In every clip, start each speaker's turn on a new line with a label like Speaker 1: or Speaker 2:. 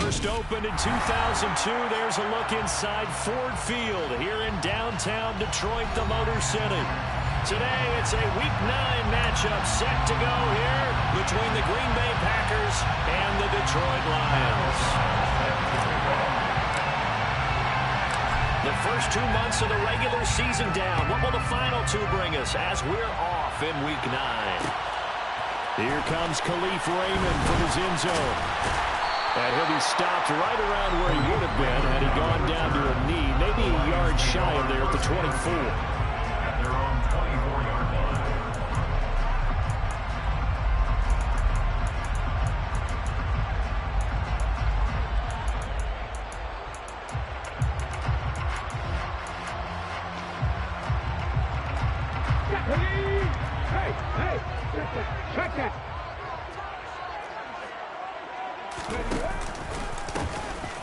Speaker 1: first opened in 2002. There's a look inside Ford Field here in downtown Detroit, the Motor City. Today, it's a Week 9 matchup set to go here between the Green Bay Packers and the Detroit Lions. The first 2 months of the regular season down. What will the final two bring us as we're off in Week 9? Here comes Khalif Raymond from his end zone. And he'll be stopped right around where he would have been had he gone down to a knee, maybe a yard shy of there at the 24.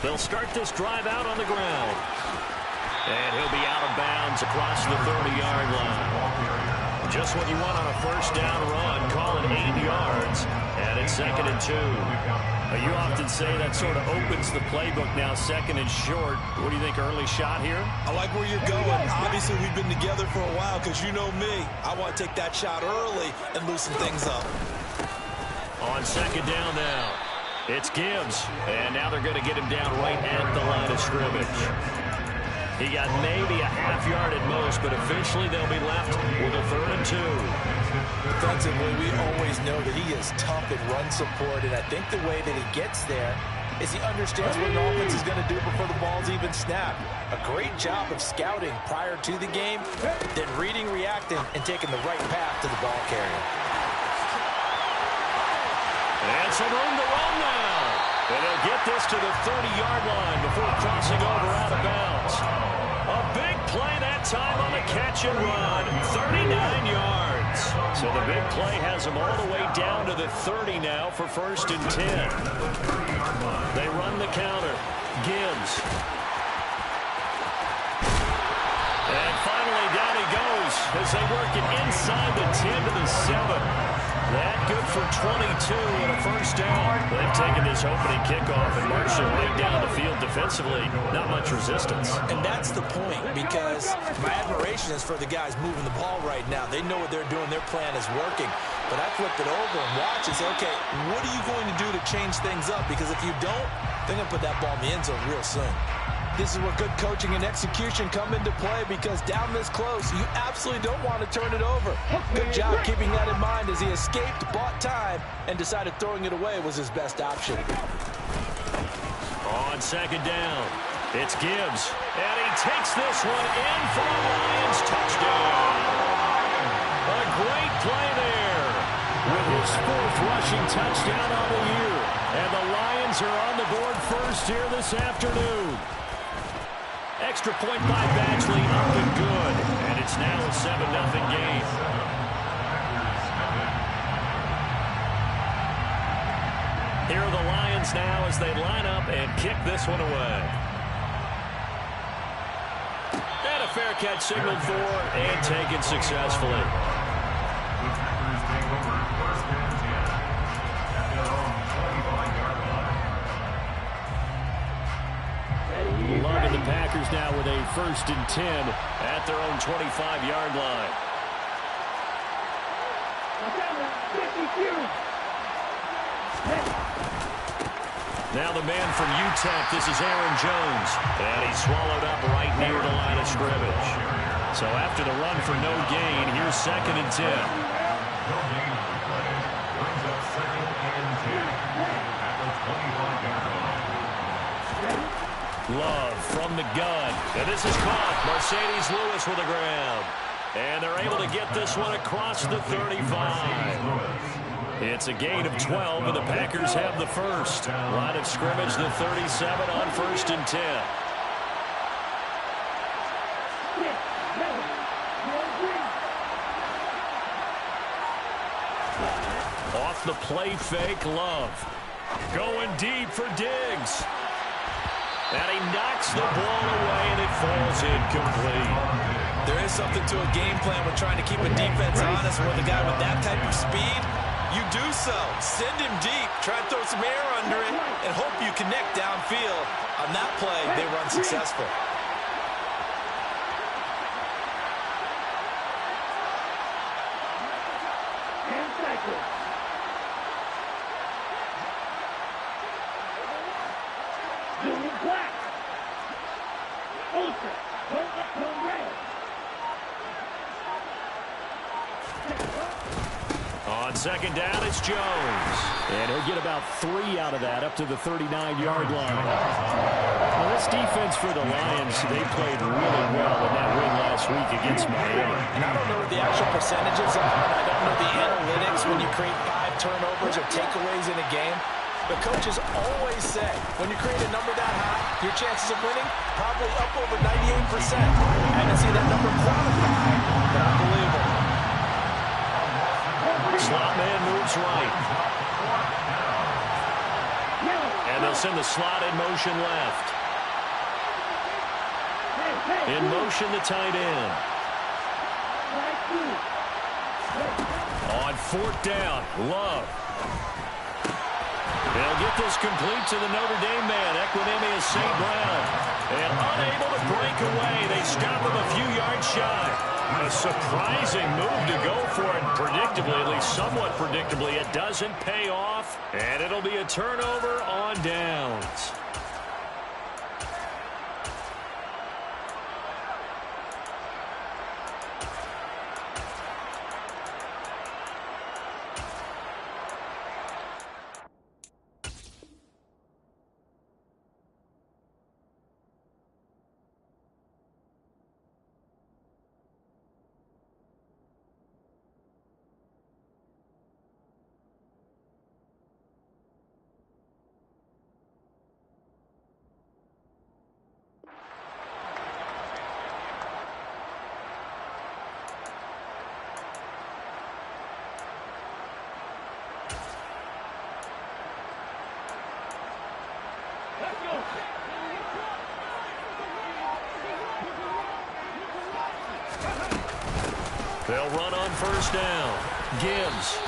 Speaker 1: They'll start this drive out on the ground. And he'll be out of bounds across the 30-yard line. Just what you want on a first down run. Call it 8 yards. And it's 2nd and 2. You often say that sort of opens the playbook now, 2nd and short. What do you think, early shot here?
Speaker 2: I like where you're going. Obviously, we've been together for a while because you know me. I want to take that shot early and loosen things up.
Speaker 1: On 2nd down now. It's Gibbs, and now they're going to get him down right at the line of scrimmage. He got maybe a half yard at most, but eventually they'll be left with a 3rd and 2.
Speaker 3: Defensively, we always know that he is tough in run support, and I think the way that he gets there is he understands what an offense is going to do before the ball's even snapped. A great job of scouting prior to the game, then reading, reacting, and taking the right path to the ball carrier.
Speaker 1: And some room to run now. And they'll get this to the 30-yard line before crossing over out of bounds. A big play that time on the catch and run. 39 yards. So the big play has them all the way down to the 30 now for 1st and 10. They run the counter. Gibbs. And finally down he goes as they work it inside the 10 to the 7. That good for 22 and a first down. They've taken this opening kickoff and marched it right down the field defensively. Not much resistance.
Speaker 3: And that's the point, because my admiration is for the guys moving the ball right now. They know what they're doing. Their plan is working. But I flip it over and watch and say, okay, what are you going to do to change things up? Because if you don't, they're going to put that ball in the end zone real soon. This is where good coaching and execution come into play, because down this close, you absolutely don't want to turn it over. Good job keeping that in mind as he escaped, bought time, and decided throwing it away was his best option.
Speaker 1: On 2nd down, it's Gibbs, and he takes this one in for a Lions touchdown. A great play there with his 4th rushing touchdown on the year. And the Lions are on the board first here this afternoon. Extra point by Badgley, up and good. And it's now a 7-0 game. Here are the Lions now as they line up and kick this one away. And a fair catch signaled for and taken successfully. Loving the Packers now with a 1st and 10 at their own 25-yard line. Now the man from UTEP, this is Aaron Jones. And he's swallowed up right near the line of scrimmage. So after the run for no gain, here's 2nd and 10. Love from the gun. And this is caught. Mercedes Lewis with the ground. And they're able to get this one across the 35. It's a gain of 12, and the Packers have the first. Line of scrimmage, the 37 on 1st and 10. Off the play fake, Love. Going deep for Diggs. And he knocks the ball away, and it falls incomplete.
Speaker 2: There is something to a game plan with trying to keep a defense honest, where the guy with that type of speed,
Speaker 3: you do so. Send him deep. Try to throw some air under it and hope you connect downfield. On that play, they were unsuccessful.
Speaker 1: On second down, it's Jones. And he'll get about 3 out of that, up to the 39-yard line. Well, this defense for the Lions, they played really well in that win last week against Miami.
Speaker 3: And I don't know what the actual percentages are, and I don't know the analytics when you create 5 turnovers or takeaways in a game. But coaches always say, when you create a number that high, your chances of winning probably up over 98%. I haven't seen that number quantified, but I believe it.
Speaker 1: Slot man moves right. And they'll send the slot in motion left. In motion, the tight end. On 4th down, Love. They'll get this complete to the Notre Dame man, Equinemius St. Brown. And unable to break away, they stop him a few yards shy. A surprising move to go for it, predictably, at least somewhat predictably. It doesn't pay off, and it'll be a turnover on downs. They'll run on 1st down. Gibbs.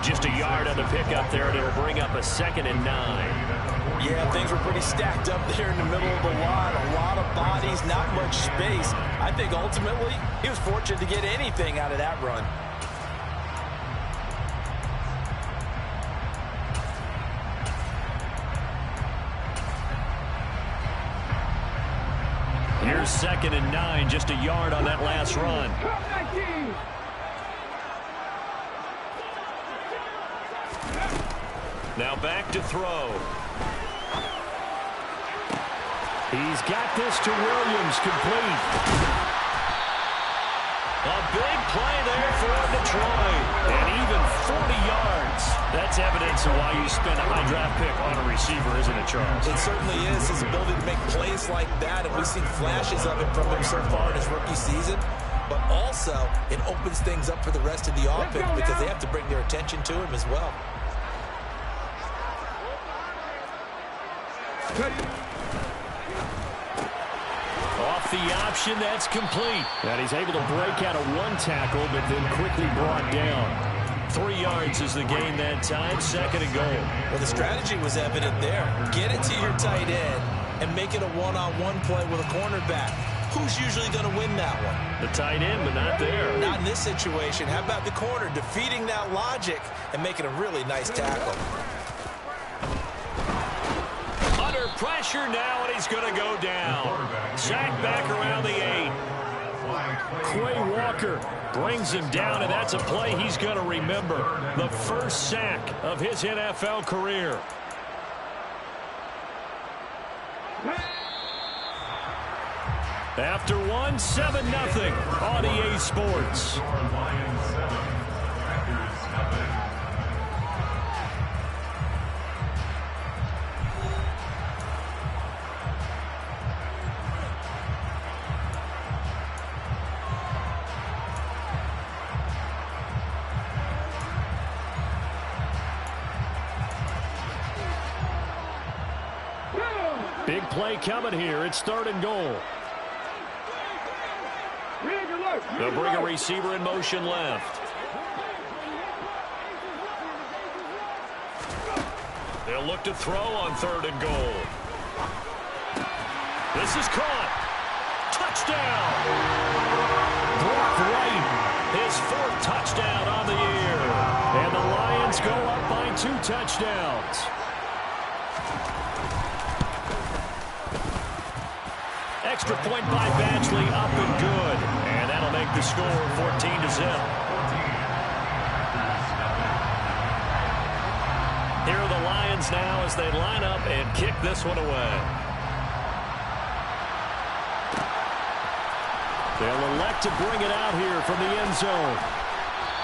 Speaker 1: Just a yard on the pickup there, and it'll bring up a 2nd and 9.
Speaker 3: Yeah, things were pretty stacked up there in the middle of the line. A lot of bodies, not much space. I think ultimately he was fortunate to get anything out of that run.
Speaker 1: Here's 2nd and 9, just a yard on that last run. Now back to throw. He's got this to Williams, complete. A big play there for Detroit. And even 40 yards. That's evidence of why you spend a high draft pick on a receiver, isn't it, Charles?
Speaker 3: It certainly is. His ability to make plays like that, and we've seen flashes of it from him so far in his rookie season. But also, it opens things up for the rest of the offense because they have to bring their attention to him as well.
Speaker 1: Off the option, that's complete. And he's able to break out of 1 tackle, but then quickly brought down. 3 yards is the gain that time, 2nd and goal.
Speaker 3: Well, the strategy was evident there. Get it to your tight end and make it a one-on-one play with a cornerback. Who's usually going to win that one?
Speaker 1: The tight end, but not there.
Speaker 3: Not in this situation. How about the corner defeating that logic and making a really nice tackle?
Speaker 1: Under pressure now, and he's going to go down. Sacked back around the 8. Quay Walker brings him down, and that's a play he's going to remember. The first sack of his NFL career. After one, 7-0 on EA Sports. Big play coming here. It's 3rd and goal. They'll bring a receiver in motion left. They'll look to throw on 3rd and goal. This is caught. Touchdown. Brock Wright, his 4th touchdown on the year. And the Lions go up by 2 touchdowns. Extra point by Badgley, up and good. And that'll make the score 14-0. Here are the Lions now as they line up and kick this one away. They'll elect to bring it out here from the end zone.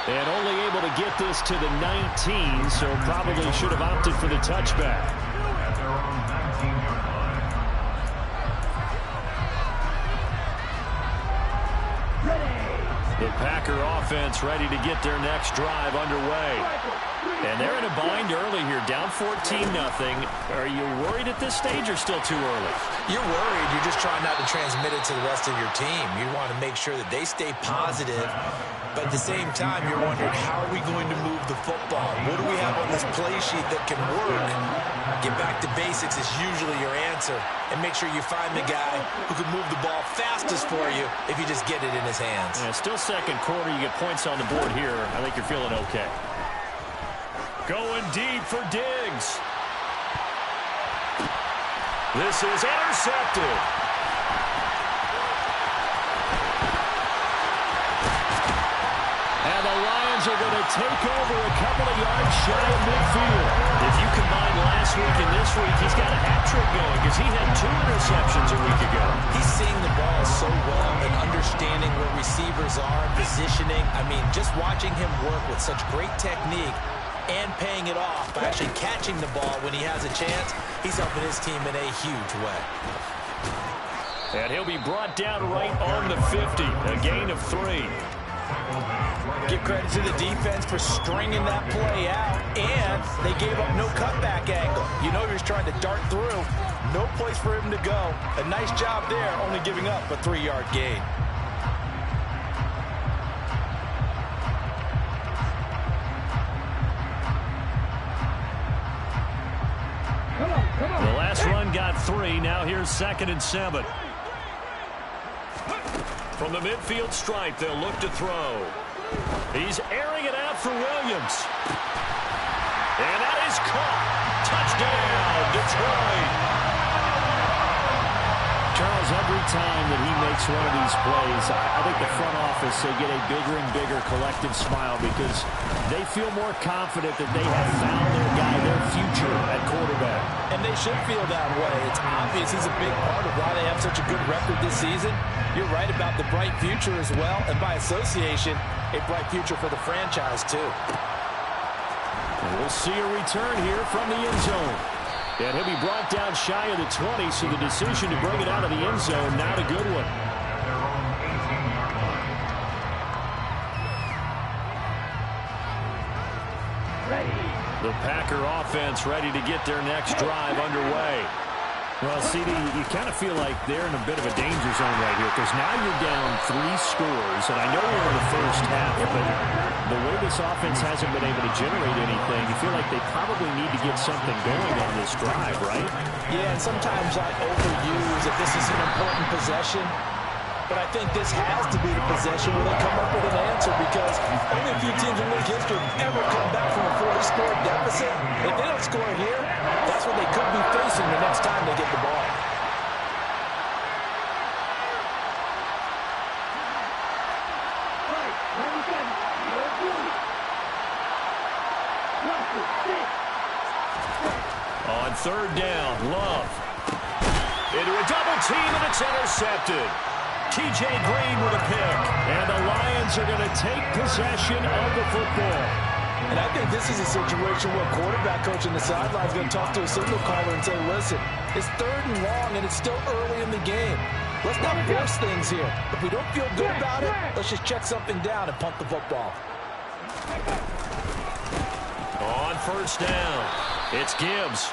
Speaker 1: And only able to get this to the 19, so probably should have opted for the touchback. The Packer offense ready to get their next drive underway. And they're in a bind early here, down 14-0. Are you worried at this stage or still too early?
Speaker 3: You're worried. You're just trying not to transmit it to the rest of your team. You want to make sure that they stay positive. But at the same time, you're wondering, how are we going to move the football? What do we have on this play sheet that can work? Get back to basics is usually your answer. And make sure you find the guy who can move the ball fastest for you if you just get it in his hands.
Speaker 1: Yeah, still second quarter. You get points on the board here. I think you're feeling okay. Going deep for Diggs. This is intercepted. And the Lions are going to take over a couple of yards shy of midfield. If you combine last week and this week, he's got a hat trick going because he had 2 interceptions a week ago.
Speaker 3: He's seeing the ball so well and understanding where receivers are, positioning. I mean, just watching him work with such great technique and paying it off by actually catching the ball when he has a chance, he's helping his team in a huge way.
Speaker 1: And he'll be brought down right on the 50, a gain of 3.
Speaker 3: Give credit to the defense for stringing that play out, and they gave up no cutback angle. You know he was trying to dart through. No place for him to go. A nice job there, only giving up a 3-yard gain.
Speaker 1: The last run got 3. Now here's 2nd and 7. From the midfield stripe, they'll look to throw. He's airing it out for Williams. And that is caught. Touchdown, Detroit. Charles, every time that he makes one of these plays, I think the front office, they get a bigger and bigger collective smile because they feel more confident that they have found their guy, their future at quarterback.
Speaker 3: And they should feel that way. It's obvious he's a big part of why they have such a good record this season. You're right about the bright future as well, and by association, a bright future for the franchise too.
Speaker 1: And we'll see a return here from the end zone. And he'll be brought down shy of the 20, so the decision to bring it out of the end zone, not a good one. The Packer offense ready to get their next drive underway. Well, CD, you kind of feel like they're in a bit of a danger zone right here because now you're down 3 scores, and I know we're in the first half, but the way this offense hasn't been able to generate anything, you feel like they probably need to get something going on this drive, right?
Speaker 3: Yeah, and sometimes I overuse if this is an important possession, but I think this has to be the possession where they come up with an answer because only a few teams in league history ever come back from a 40-score deficit. If they don't score here, that's what they could be facing the next time they get the ball.
Speaker 1: On 3rd down, Love. Into a double team, and it's intercepted. T.J. Green with a pick. And the Lions are going to take possession of the football.
Speaker 3: And I think this is a situation where quarterback coach on the sideline is going to talk to a signal caller and say, listen, it's 3rd and long, and it's still early in the game. Let's not force things here. If we don't feel good about it, let's just check something down and punt the football.
Speaker 1: On 1st down, it's Gibbs.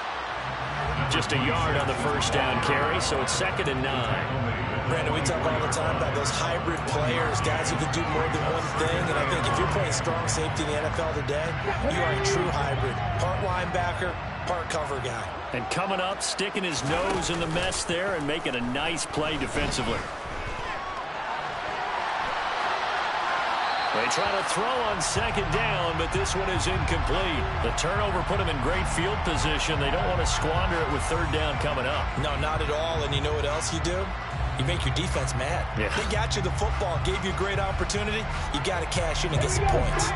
Speaker 1: Just a yard on the 1st down carry, so it's 2nd and 9.
Speaker 3: Brandon, we talk all the time about those hybrid players, guys who can do more than one thing, and I think if you're playing strong safety in the NFL today, you are a true hybrid. Part linebacker, part cover guy.
Speaker 1: And coming up, sticking his nose in the mess there and making a nice play defensively. They try to throw on second down, but this one is incomplete. The turnover put them in great field position. They don't want to squander it with third down coming up.
Speaker 3: No, not at all. And you know what else you do? You make your defense mad.
Speaker 1: Yeah.
Speaker 3: They got you the football, gave you a great opportunity. You got to cash in and get some points.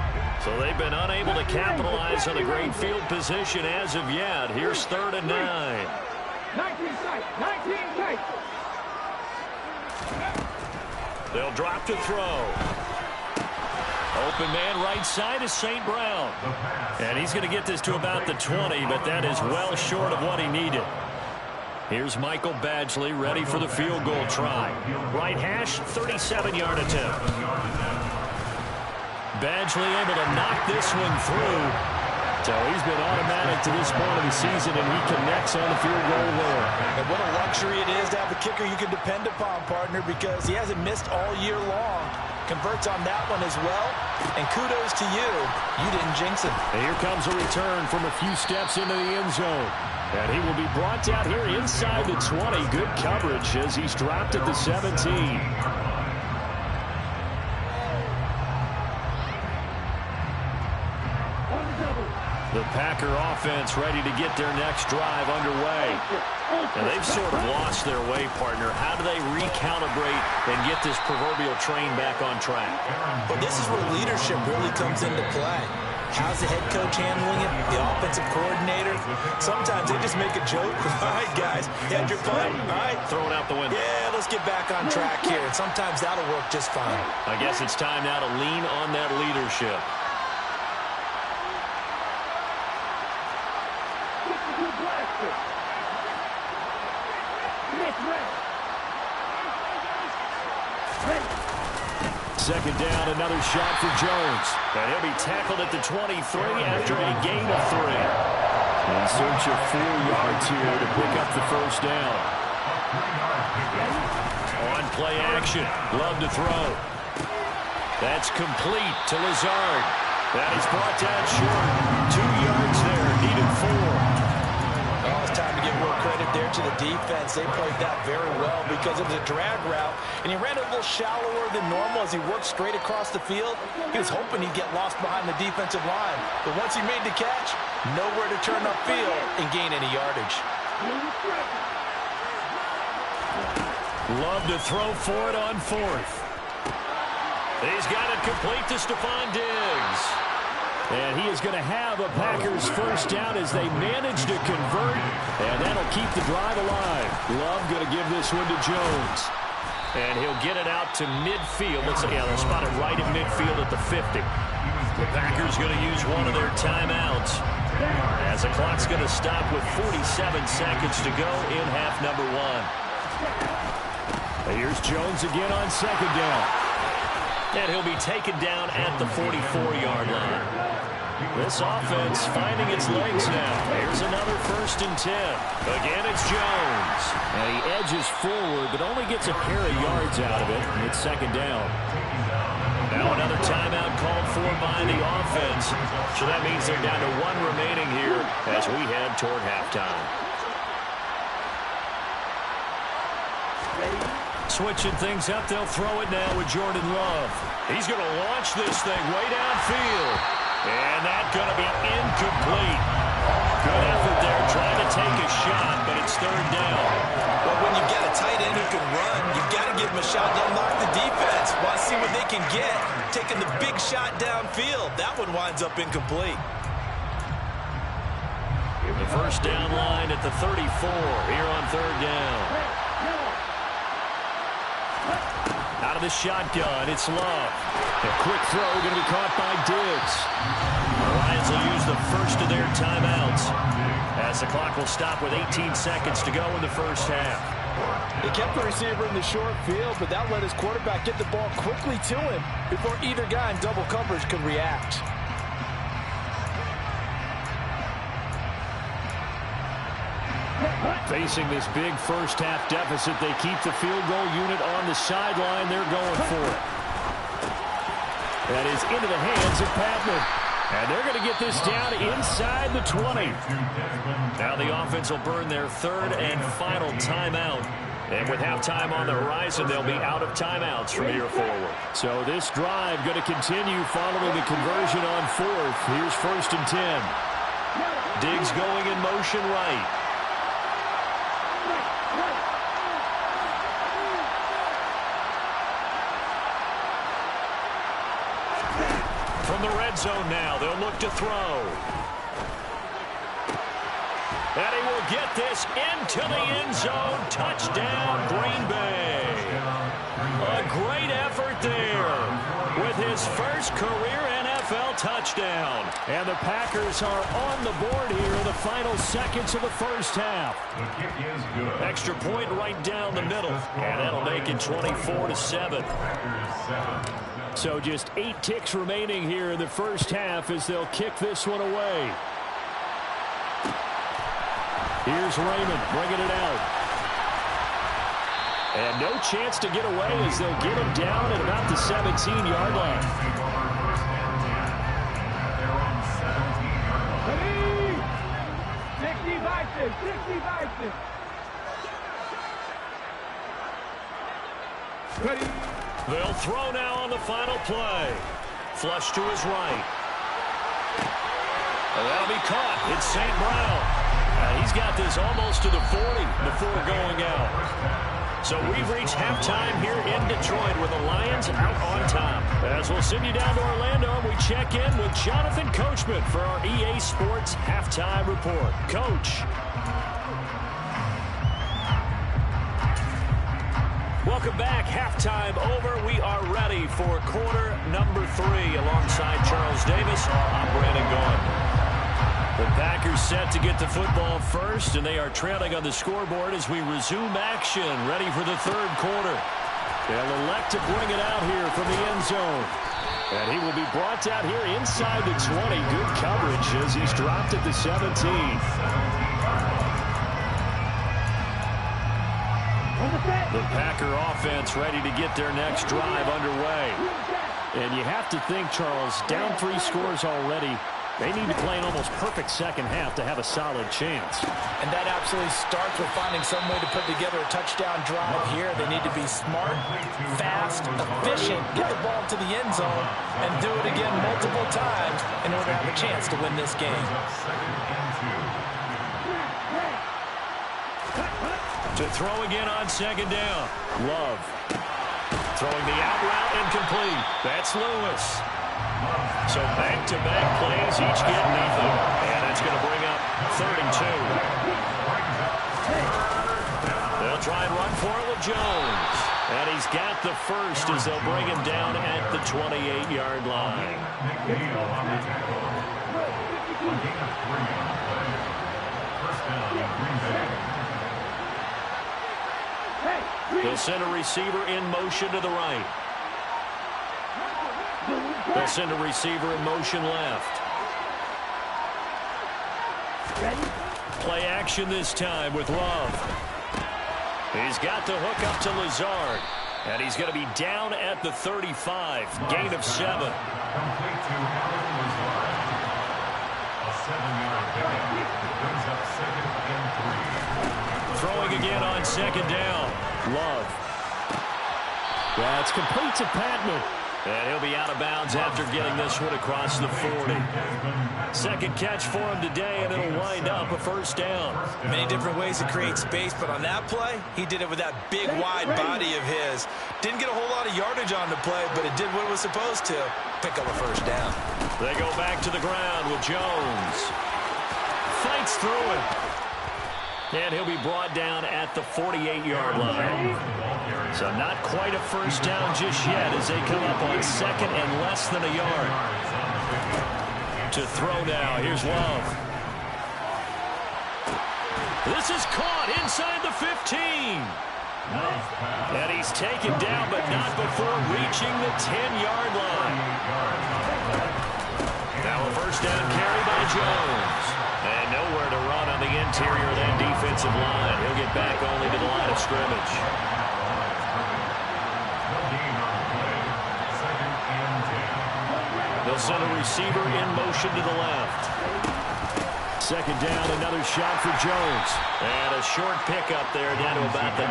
Speaker 1: So they've been unable to capitalize on the great field position as of yet. Here's 3rd and 9.
Speaker 4: 19 sight, 19 tight.
Speaker 1: They'll drop to throw. Open man right side is St. Brown. And he's going to get this to about the 20, but that is well short of what he needed. Here's Michael Badgley ready for the field goal try. Right hash, 37-yard attempt. Badgley able to knock this one through. So he's been automatic to this point of the season, and he connects on the field goal there.
Speaker 3: And what a luxury it is to have a kicker you can depend upon, partner, because he hasn't missed all year long. Converts on that one as well. And kudos to you. You didn't jinx it.
Speaker 1: And here comes a return from a few steps into the end zone. And he will be brought down here inside the 20. Good coverage as he's dropped at the 17. The Packer offense ready to get their next drive underway. And they've sort of lost their way, partner. How do they recalibrate and get this proverbial train back on track?
Speaker 3: Well, this is where leadership really comes into play. How's the head coach handling it? The offensive coordinator? Sometimes they just make a joke. All right, guys, you had your fun. All right.
Speaker 1: Throw it out the window.
Speaker 3: Yeah, let's get back on track here. And sometimes that'll work just fine.
Speaker 1: I guess it's time now to lean on that leadership. Second down, another shot for Jones. And he'll be tackled at the 23 after a gain of 3. In search of 4 yards here to pick up the first down. On play action, Love to throw. That's complete to Lazard. That is brought down short. 2 yards there, needed 4.
Speaker 3: Oh, it's time to give more credit there to the defense. They played that very well because it was a drag route, and he ran a little shallower than normal as he worked straight across the field. He was hoping he'd get lost behind the defensive line, but once he made the catch, nowhere to turn upfield and gain any yardage.
Speaker 1: Love to throw for it on 4th. He's got it complete to Stephon Diggs. And he is going to have a Packers first down as they manage to convert. And that'll keep the drive alive. Love going to give this one to Jones. And he'll get it out to midfield. Let's see, yeah, they'll spot it right at midfield at the 50. The Packers going to use one of their timeouts. As the clock's going to stop with 47 seconds to go in half number 1. Here's Jones again on second down. And he'll be taken down at the 44-yard line. This offense finding its legs now. Here's another 1st and 10. Again, it's Jones. And he edges forward, but only gets a pair of yards out of it. And it's second down. Now another timeout called for by the offense. So that means they're down to 1 remaining here as we head toward halftime. Switching things up, they'll throw it now with Jordan Love. He's going to launch this thing way downfield. And that's going to be incomplete. Good effort there, trying to take a shot, but it's 3rd down.
Speaker 3: Well, when you get a tight end who can run, you've got to give him a shot to unlock the defense. Want to see what they can get. Taking the big shot downfield. That one winds up incomplete.
Speaker 1: The first down line at the 34 here on 3rd down. Out of the shotgun, it's Love. A quick throw going to be caught by Diggs. The Lions will use the first of their timeouts as the clock will stop with 18 seconds to go in the first half.
Speaker 3: He kept the receiver in the short field, but that let his quarterback get the ball quickly to him before either guy in double coverage could react.
Speaker 1: Facing this big first-half deficit, they keep the field goal unit on the sideline. They're going for it. That is into the hands of Patman. And they're going to get this down inside the 20. Now the offense will burn their third and final timeout. And with halftime on the horizon, they'll be out of timeouts from here forward. So this drive going to continue following the conversion on fourth. Here's 1st and 10. Diggs going in motion right. From the red zone now, they'll look to throw. And he will get this into the end zone. Touchdown, Green Bay. A great effort there with his first career NFL touchdown. And the Packers are on the board here in the final seconds of the first half.
Speaker 5: The kick is good.
Speaker 1: Extra point right down the middle. And that'll make it 24-7. So just 8 ticks remaining here in the first half as they'll kick this one away. Here's Raymond bringing it out. And no chance to get away as they'll get him down at about the 17-yard line. They'll throw now on the final play. Flush to his right. And that'll be caught. It's St. Brown. He's got this almost to the 40 before going out. So we've reached halftime here in Detroit with the Lions out on top. As we'll send you down to Orlando, we check in with Jonathan Coachman for our EA Sports Halftime Report. Coach. Welcome back. Halftime over. We are ready for quarter number 3 alongside Charles Davis. I'm Brandon Gaughan. The Packers set to get the football first, and they are trailing on the scoreboard as we resume action, ready for the third quarter. They'll elect to bring it out here from the end zone. And he will be brought out here inside the 20. Good coverage as he's dropped at the 17. The Packer offense ready to get their next drive underway. And you have to think, Charles, down 3 scores already. They need to play an almost perfect second half to have a solid chance.
Speaker 3: And that absolutely starts with finding some way to put together a touchdown drive here. They need to be smart, fast, efficient, get the ball to the end zone, and do it again multiple times in order to have a chance to win this game.
Speaker 1: To throw again on second down. Love. Throwing the out route incomplete. That's Lewis. So back-to-back plays, each get nothing. And that's going to bring up 3rd and 2. They'll try and run for it with Jones. And he's got the first as they'll bring him down at the 28-yard line. They'll send a receiver in motion to the right. They'll send a receiver in motion left. Play action this time with Love. He's got the hook up to Lazard. And he's going to be down at the 35. Gain of 7. Throwing again on second down. Love. That's complete to Patman. And he'll be out of bounds after getting this one across the 40. Second catch for him today, and it'll wind up a first down.
Speaker 3: Many different ways to create space, but on that play, he did it with that big, wide body of his. Didn't get a whole lot of yardage on the play, but it did what it was supposed to. Pick up a first down.
Speaker 1: They go back to the ground with Jones. Fights through it. And he'll be brought down at the 48-yard line. So not quite a first down just yet as they come up on second and less than a yard. To throw now, here's Love. This is caught inside the 15. And he's taken down, but not before reaching the 10-yard line. Now a first down carry by Jones. And nowhere to run on the interior of that defensive line. He'll get back only to the line of scrimmage. They'll send a receiver in motion to the left. Second down, another shot for Jones. And a short pickup there down to about the 9.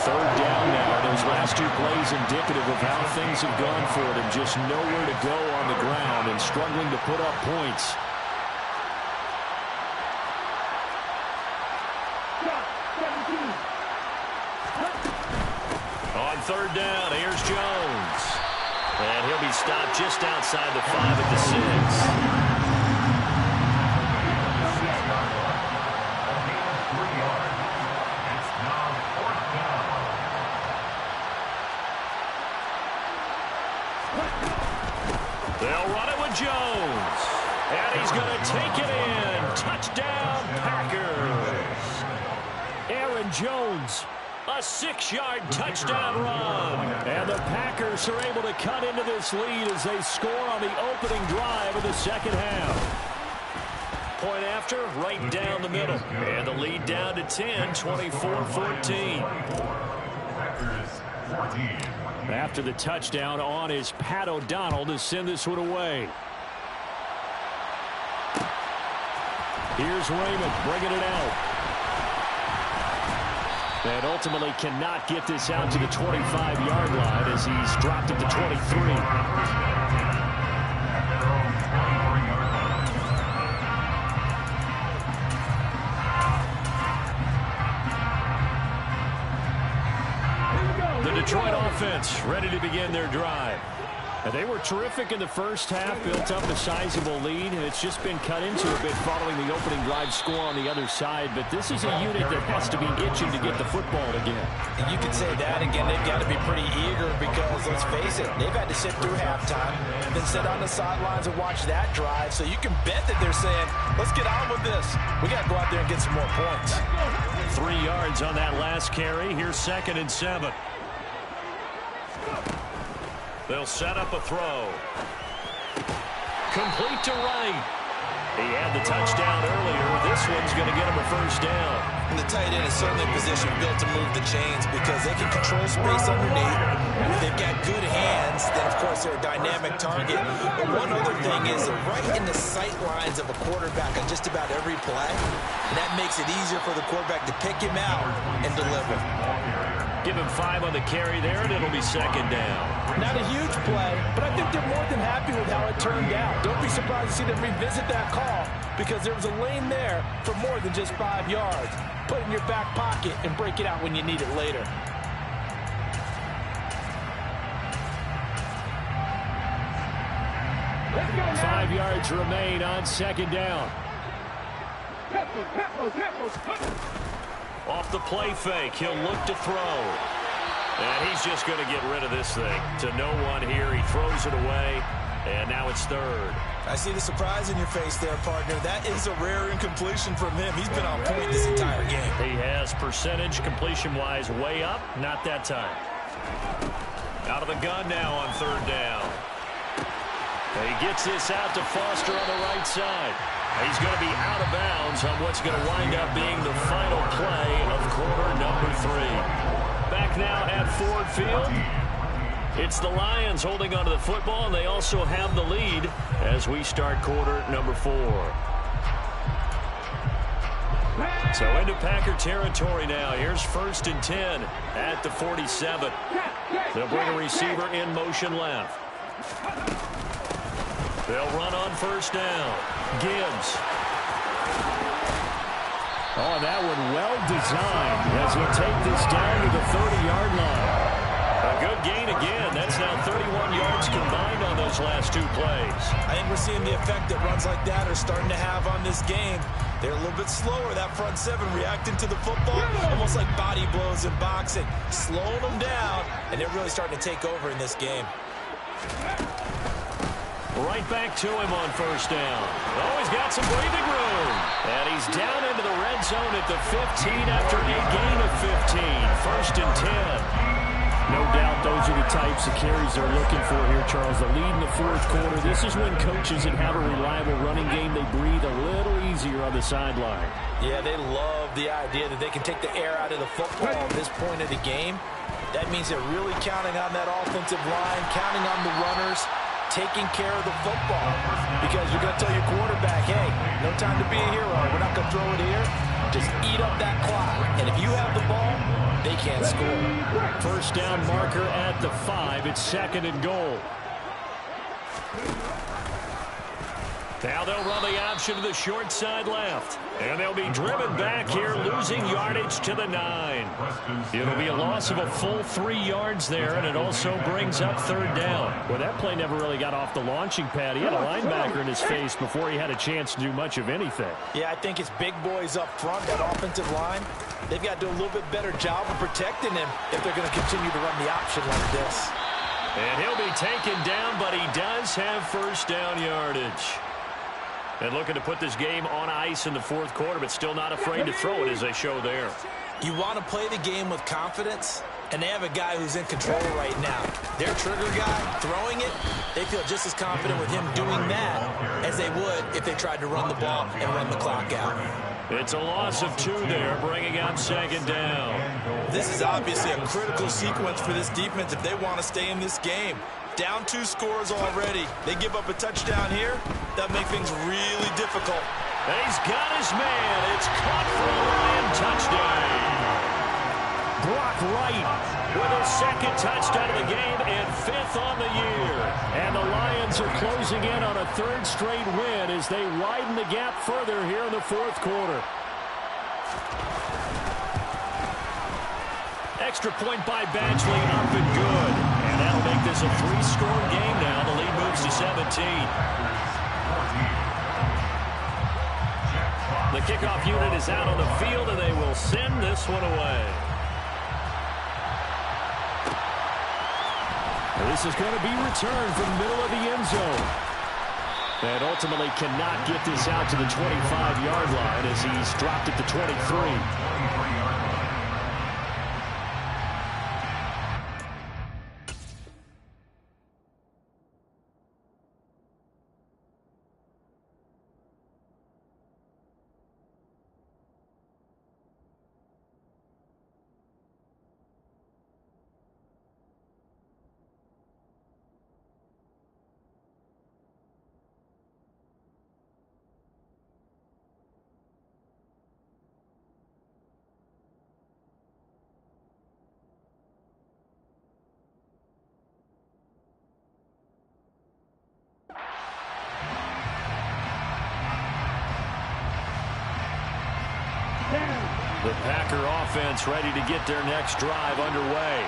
Speaker 1: Third down now. Those last two plays indicative of how things have gone for them. Just nowhere to go on the ground and struggling to put up points. On third down, here's Jones. And he'll be stopped just outside the 5 at the 6. They'll run it with Jones. And he's going to take it in. Touchdown, Packers. Aaron Jones, a 6-yard touchdown run. And the Packers are able to cut into this lead as they score on the opening drive of the second half. Point after, right down the middle. And the lead down to 10, 24-14. After the touchdown, on is Pat O'Donnell to send this one away. Here's Raymond bringing it out. And ultimately cannot get this out to the 25-yard line as he's dropped at the 23. Detroit offense ready to begin their drive. And they were terrific in the first half, built up a sizable lead, and it's just been cut into a bit following the opening drive score on the other side. But this is a unit that has to be itching to get the football again.
Speaker 3: And you could say that again. They've got to be pretty eager because, let's face it, they've had to sit through halftime, then sit on the sidelines and watch that drive. So you can bet that they're saying, let's get on with this. We got to go out there and get some more points.
Speaker 1: 3 yards on that last carry. Here's 2nd and 7. They'll set up a throw. Complete to Wright. He had the touchdown earlier. This one's going to get him a first down.
Speaker 3: And the tight end is certainly a position built to move the chains because they can control space underneath. If they've got good hands, then, of course, they're a dynamic target. But one other thing is they're right in the sight lines of a quarterback on just about every play. And that makes it easier for the quarterback to pick him out and deliver.
Speaker 1: Give him 5 on the carry there, and it'll be 2nd down.
Speaker 5: Not a huge play, but I think they're more than happy with how it turned out. Don't be surprised to see them revisit that call because there was a lane there for more than just 5 yards. Put it in your back pocket and break it out when you need it later.
Speaker 4: Let's go now.
Speaker 1: 5 yards remain on 2nd down. Off the play fake, he'll look to throw. And he's just going to get rid of this thing. To no one here, he throws it away, and now it's 3rd.
Speaker 3: I see the surprise in your face there, partner. That is a rare incompletion from him. He's been on point this entire game.
Speaker 1: He has percentage completion-wise way up, not that time. Out of the gun now on 3rd down. And he gets this out to Foster on the right side. He's going to be out of bounds on what's going to wind up being the final play of quarter number 3. Back now at Ford Field. It's the Lions holding onto the football, and they also have the lead as we start quarter number 4. So into Packer territory now. Here's 1st and 10 at the 47. They'll bring a receiver in motion left. They'll run on 1st down. Gibbs. Oh, that one well designed as he'll take this down to the 30-yard line. A good gain again. That's now 31 yards combined on those last 2 plays.
Speaker 3: I think we're seeing the effect that runs like that are starting to have on this game. They're a little bit slower, that front 7 reacting to the football, almost like body blows in boxing, slowing them down, and they're really starting to take over in this game.
Speaker 1: Right back to him on 1st down. Oh, he's got some breathing room. And he's down into the red zone at the 15 after a gain of 15. 1st and 10. No doubt those are the types of carries they're looking for here, Charles. The lead in the 4th quarter. This is when coaches that have a reliable running game, they breathe a little easier on the sideline.
Speaker 3: Yeah, they love the idea that they can take the air out of the football at this point of the game. That means they're really counting on that offensive line, counting on the runners
Speaker 5: taking care of the football. Because you're going to tell your quarterback, hey, no time to be a hero. We're not going to throw it here. Just eat up that clock. And if you have the ball, they can't score.
Speaker 1: First down marker at the 5. It's 2nd and goal. Now they'll run the option to the short side left. And they'll be driven back here, losing yardage to the 9. It'll be a loss of a full 3 yards there, and it also brings up 3rd down. Well, that play never really got off the launching pad. He had a linebacker in his face before he had a chance to do much of anything.
Speaker 5: Yeah, I think it's big boys up front, that offensive line. They've got to do a little bit better job of protecting him if they're going to continue to run the option like this.
Speaker 1: And he'll be taken down, but he does have first down yardage. And looking to put this game on ice in the 4th quarter, but still not afraid to throw it as they show there.
Speaker 3: You want to play the game with confidence, and they have a guy who's in control right now. Their trigger guy throwing it, they feel just as confident with him doing that as they would if they tried to run the ball and run the clock out.
Speaker 1: It's a loss of 2 there, bringing up 2nd down.
Speaker 2: This is obviously a critical sequence for this defense if they want to stay in this game. Down 2 scores already. They give up a touchdown here. That makes things really difficult.
Speaker 1: He's got his man. It's caught for a Lion touchdown. Brock Wright with his 2nd touchdown of the game and 5th on the year. And the Lions are closing in on a 3rd straight win as they widen the gap further here in the 4th quarter. Extra point by Badgley, up and good. And that'll make this a 3-score game now. The lead moves to 17. The kickoff unit is out on the field, and they will send this one away. This is going to be returned from the middle of the end zone. And ultimately cannot get this out to the 25-yard line as he's dropped it to 23. The Packer offense ready to get their next drive underway.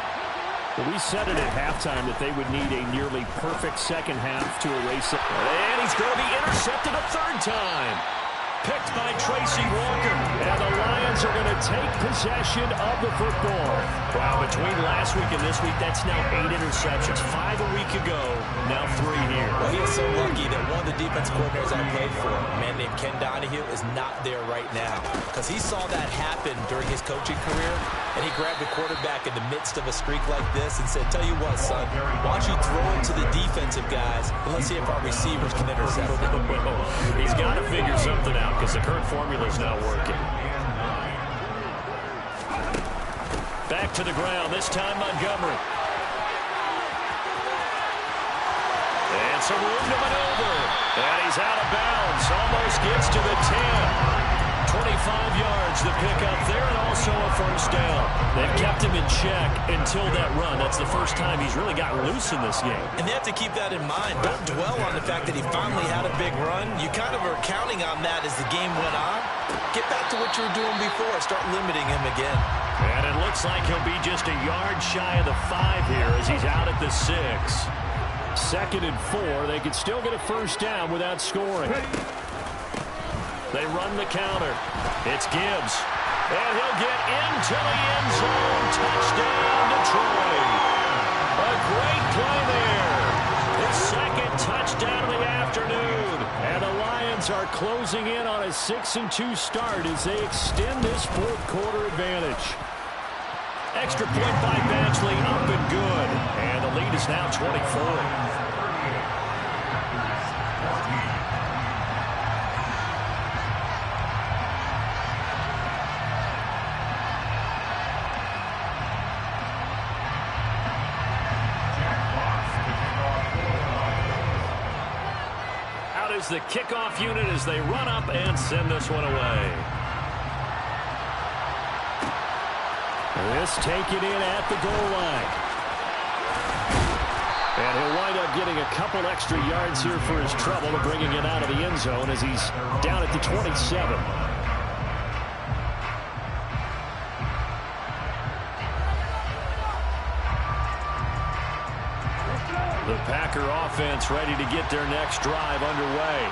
Speaker 1: Well, we said it at halftime that they would need a nearly perfect second half to erase it. And he's going to be intercepted a 3rd time. Picked by Tracy Walker. And the Lions are going to take possession of the football. Wow, between last week and this week, that's now 8 interceptions. 5 a week ago, now 3 here.
Speaker 3: Well, he is so lucky that one of the defense coordinators I played for, a man named Ken Donahue, is not there right now. Because he saw that happen during his coaching career, and he grabbed the quarterback in the midst of a streak like this and said, tell you what, son, why don't you throw it to the defensive guys, and let's see if our receivers can intercept it.
Speaker 1: He's got to figure something out because the current formula is not working. Back to the ground, this time Montgomery. And some room to maneuver. And he's out of bounds, almost gets to the 10. 25 yards to pick up there, and also a first down. They've kept him in check until that run. That's the first time he's really gotten loose in this game.
Speaker 3: And they have to keep that in mind. Don't dwell on the fact that he finally had a big run. You kind of are counting on that as the game went on. Get back to what you were doing before. Start limiting him again.
Speaker 1: And it looks like he'll be just a yard shy of the 5 here as he's out at the 6. 2nd and 4. They could still get a first down without scoring. They run the counter. It's Gibbs. And he'll get into the end zone. Touchdown, Detroit. A great play there. His 2nd touchdown of the afternoon. And the Lions are closing in on a 6-2 start as they extend this 4th quarter advantage. Extra point by Badgley, up and good. And the lead is now 24. out as the kickoff unit as they run up and send this one away. This taken in at the goal line. And he'll wind up getting a couple extra yards here for his trouble, bringing it out of the end zone as he's down at the 27. The Packer offense ready to get their next drive underway.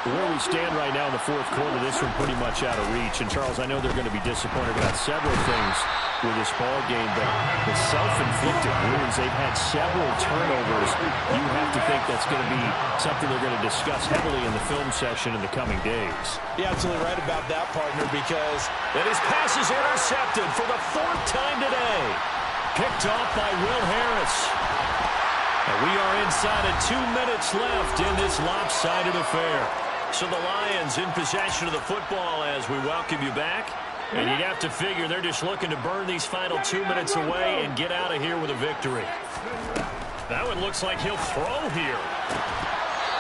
Speaker 1: Where we stand right now in the fourth quarter, this one pretty much out of reach. And, Charles, I know they're going to be disappointed about several things with this ball game, but the self-inflicted wounds, they've had several turnovers. You have to think that's going to be something they're going to discuss heavily in the film session in the coming days.
Speaker 3: You're absolutely right about that, partner, because
Speaker 1: and his pass is intercepted for the fourth time today. Picked off by Will Harris. And we are inside of 2 minutes left in this lopsided affair. So the Lions in possession of the football as we welcome you back. And you'd have to figure they're just looking to burn these final 2 minutes away and get out of here with a victory. That one looks like he'll throw here.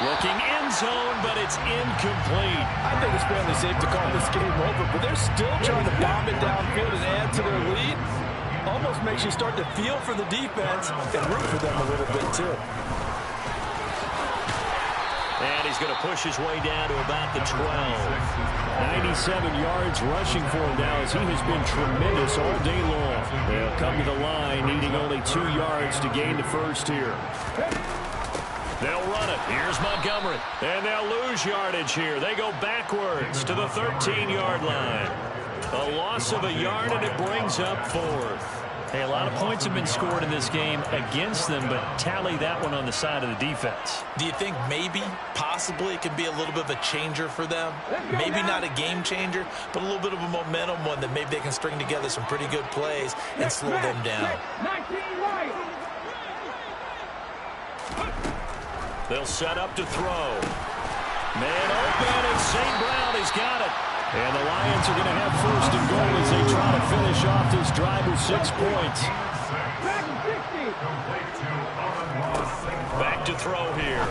Speaker 1: Looking end zone, but it's incomplete.
Speaker 5: I think it's fairly safe to call this game over, but they're still trying to bomb it downfield and add to their lead. Almost makes you start to feel for the defense and root for them a little bit, too.
Speaker 1: And he's going to push his way down to about the 12. 97 yards rushing for him now as he has been tremendous all day long. They'll come to the line needing only 2 yards to gain the first here. They'll run it. Here's Montgomery. And they'll lose yardage here. They go backwards to the 13-yard line. A loss of a yard, and it brings up fourth. Hey, a lot of points have been scored in this game against them, but tally that one on the side of the defense.
Speaker 3: do you think maybe, possibly, it could be a little bit of a changer for them? Maybe not a game changer, but a little bit of a momentum one that maybe they can string together some pretty good plays and slow them down.
Speaker 1: They'll set up to throw. Man open, and St. Brown has got it. And the Lions are going to have first and goal as they try to finish off this drive with 6 points. Back to throw here.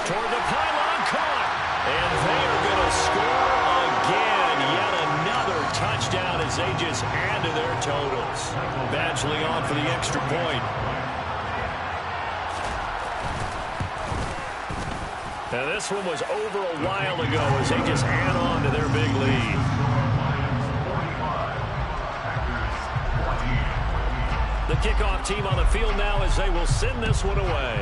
Speaker 1: Toward the pylon, caught. And they are going to score again. Yet another touchdown as they just add to their totals. Badgley on for the extra point. Now this one was over a while ago as they just add on to their big lead. The kickoff team on the field now as they will send this one away.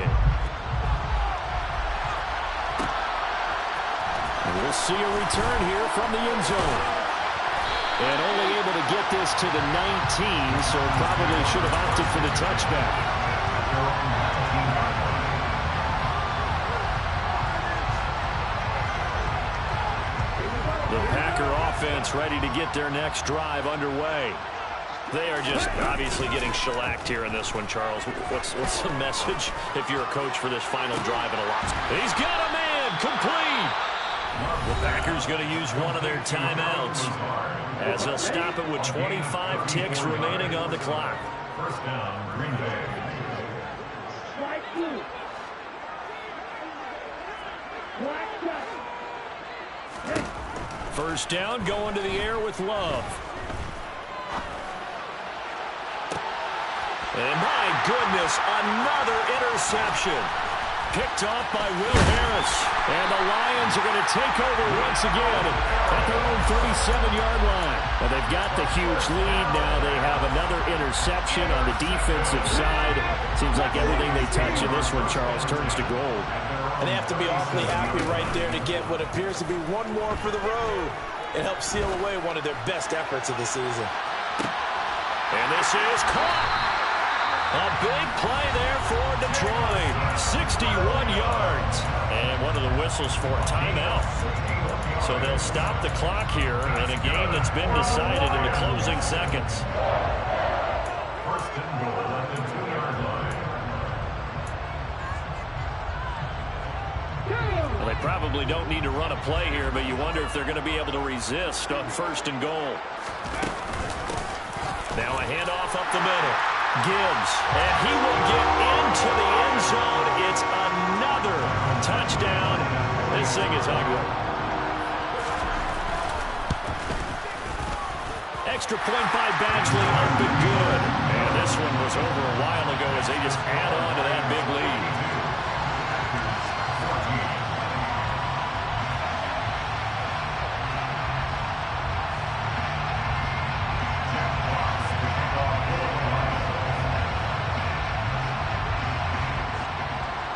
Speaker 1: And we'll see a return here from the end zone. And only able to get this to the 19, so probably should have opted for the touchback. The Packer offense ready to get their next drive underway. They are just obviously getting shellacked here in this one, Charles. What's the message if you're a coach for this final drive in a lot? He's got a man complete. The Packers going to use one of their timeouts as they'll stop it with 25 ticks remaining on the clock.
Speaker 4: First down, Green Bay. Strike two.
Speaker 1: First down, going to the air with Love. And my goodness, another interception. Picked off by Will Harris. And the Lions are going to take over once again at their own 37-yard line. Well, they've got the huge lead now. They have another interception on the defensive side. Seems like everything they touch in this one, Charles, turns to gold.
Speaker 3: And they have to be awfully happy right there to get what appears to be one more for the road. It helps seal away one of their best efforts of the season.
Speaker 1: And this is caught. A big play there for Detroit. 61 yards. And one of the whistles for a timeout. So they'll stop the clock here in a game that's been decided in the closing seconds.
Speaker 4: First and goal at the 2-yard line.
Speaker 1: Well, they probably don't need to run a play here, but you wonder if they're going to be able to resist on first and goal. Now a handoff up the middle. Gibbs, and he will get into the end zone. It's another touchdown. This thing is ugly. Extra point by Badgley, up and good. And this one was over a while ago as they just add on to that big lead.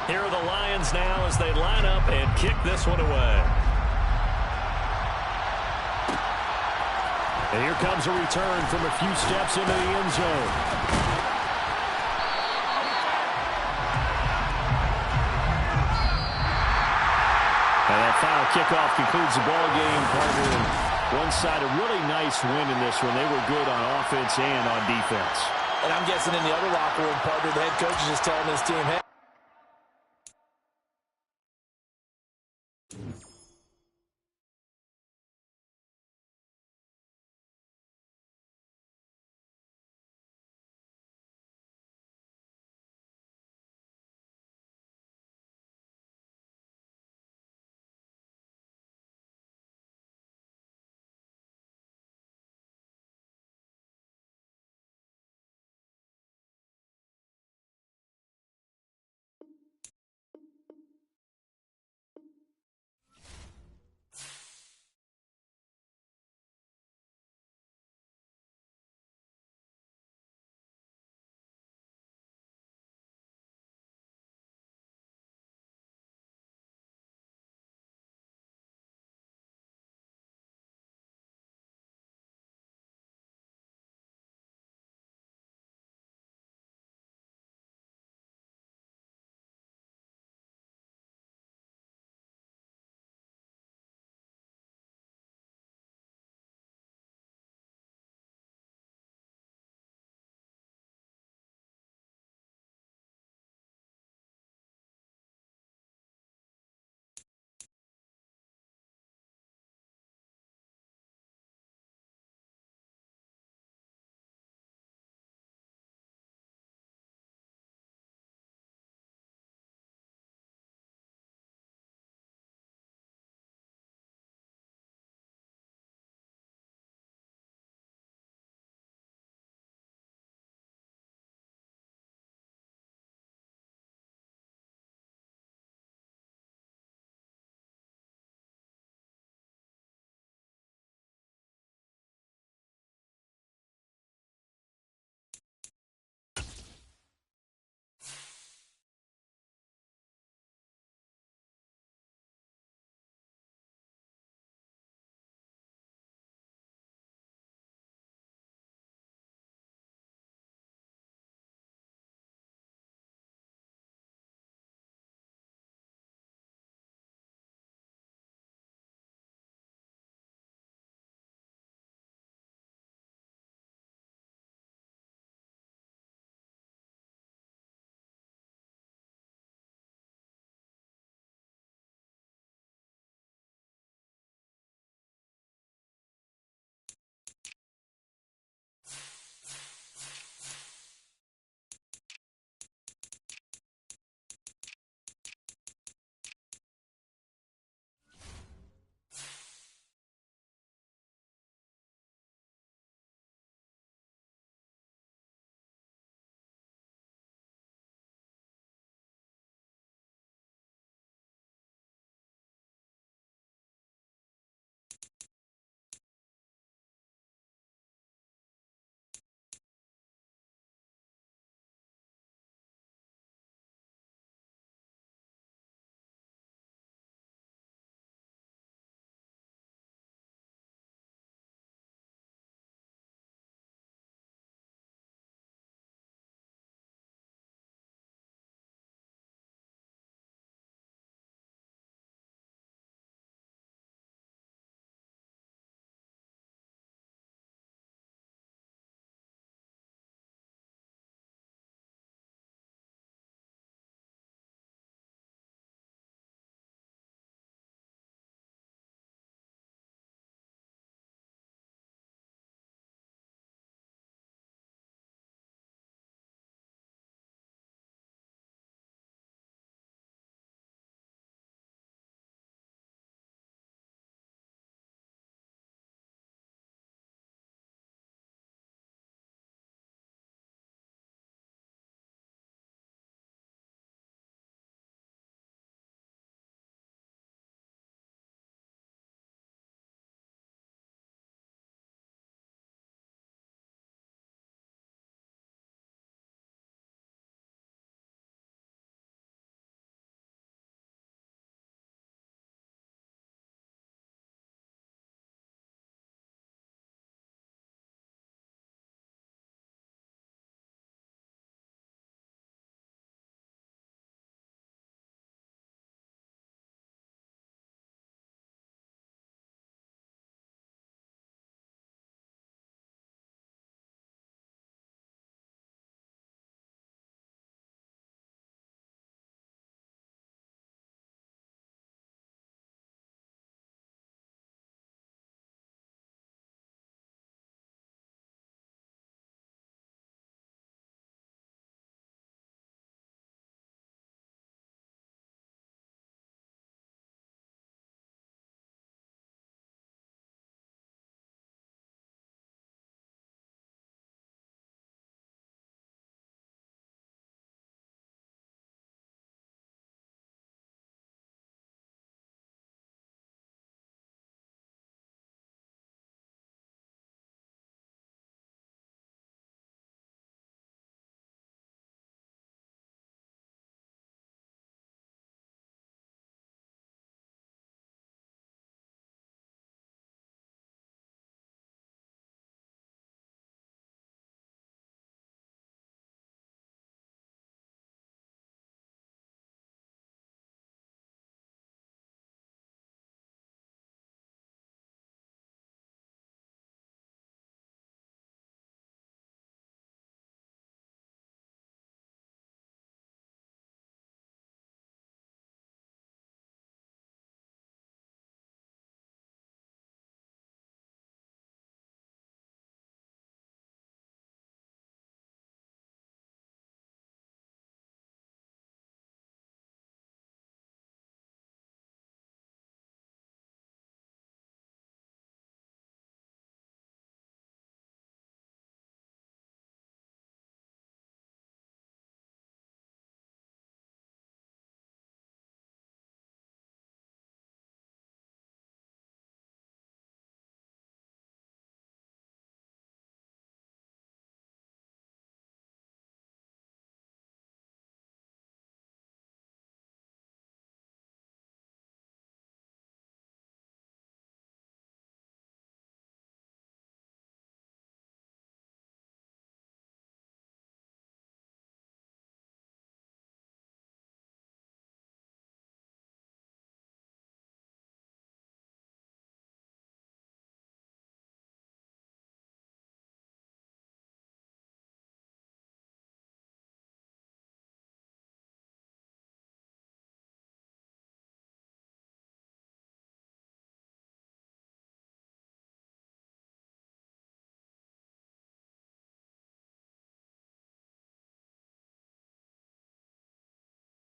Speaker 1: Here are the Lions now as they line up and kick this one away. And here comes a return from a few steps into the end zone. And that final kickoff concludes the ball game, partner. And one side, a really nice win in this one. They were good on offense and on defense.
Speaker 5: And I'm guessing in the other locker room, partner, the head coach is just telling his team, hey,